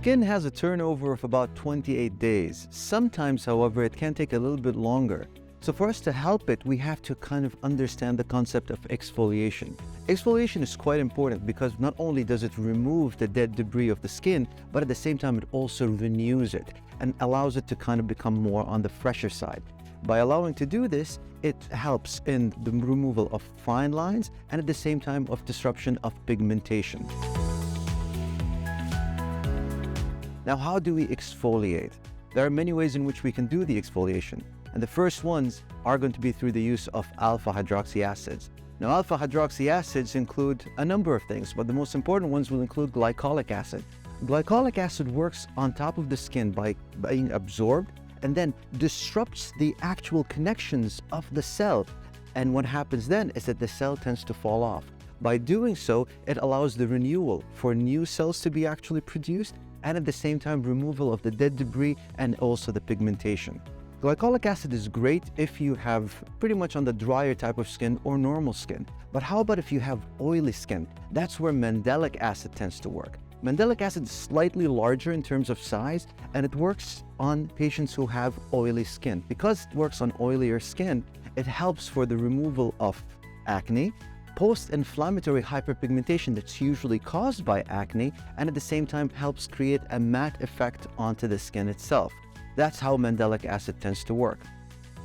Skin has a turnover of about 28 days. Sometimes, however, it can take a little bit longer. So for us to help it, we have to kind of understand the concept of exfoliation. Exfoliation is quite important because not only does it remove the dead debris of the skin, but at the same time it also renews it and allows it to kind of become more on the fresher side. By allowing to do this, it helps in the removal of fine lines and at the same time of disruption of pigmentation. Now, how do we exfoliate? There are many ways in which we can do the exfoliation. And the first ones are going to be through the use of alpha hydroxy acids. Now, alpha hydroxy acids include a number of things, but the most important ones will include glycolic acid. Glycolic acid works on top of the skin by being absorbed and then disrupts the actual connections of the cell. And what happens then is that the cell tends to fall off. By doing so, it allows the renewal for new cells to be actually produced and at the same time removal of the dead debris and also the pigmentation. Glycolic acid is great if you have pretty much on the drier type of skin or normal skin. But how about if you have oily skin? That's where mandelic acid tends to work. Mandelic acid is slightly larger in terms of size, and it works on patients who have oily skin. Because it works on oilier skin, it helps for the removal of acne, post-inflammatory hyperpigmentation that's usually caused by acne, and at the same time helps create a matte effect onto the skin itself. That's how mandelic acid tends to work.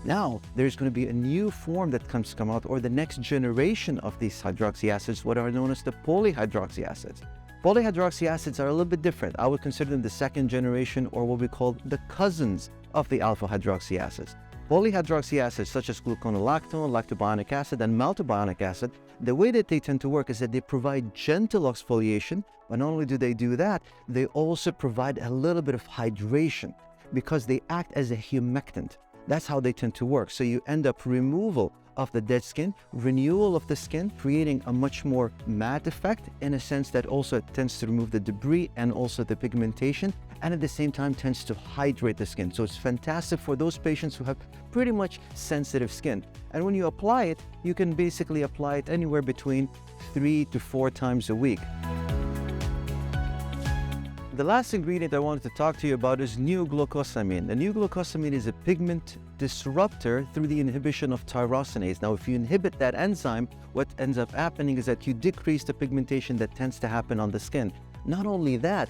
Now, there's going to be a new form that come out, or the next generation of these hydroxy acids, what are known as the polyhydroxy acids. Polyhydroxy acids are a little bit different. I would consider them the second generation, or what we call the cousins of the alpha hydroxy acids. Polyhydroxy acids such as gluconolactone, lactobionic acid, and maltobionic acid, the way that they tend to work is that they provide gentle exfoliation, but not only do they do that, they also provide a little bit of hydration, because they act as a humectant. That's how they tend to work. So you end up removal of the dead skin, renewal of the skin, creating a much more matte effect in a sense that also tends to remove the debris and also the pigmentation, and at the same time tends to hydrate the skin. So it's fantastic for those patients who have pretty much sensitive skin. And when you apply it, you can basically apply it anywhere between 3 to 4 times a week. The last ingredient I wanted to talk to you about is neoglucosamine. The neoglucosamine is a pigment disruptor through the inhibition of tyrosinase. Now, if you inhibit that enzyme, what ends up happening is that you decrease the pigmentation that tends to happen on the skin. Not only that,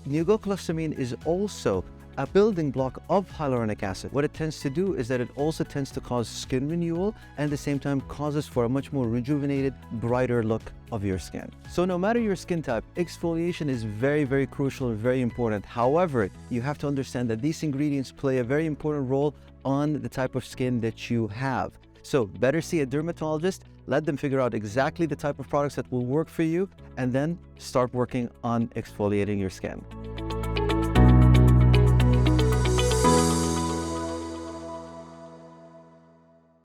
neoglucosamine is also a building block of hyaluronic acid. What it tends to do is that it also tends to cause skin renewal and at the same time causes for a much more rejuvenated, brighter look of your skin. So no matter your skin type, exfoliation is very, very crucial and very important. However, you have to understand that these ingredients play a very important role on the type of skin that you have. So better see a dermatologist, let them figure out exactly the type of products that will work for you, and then start working on exfoliating your skin.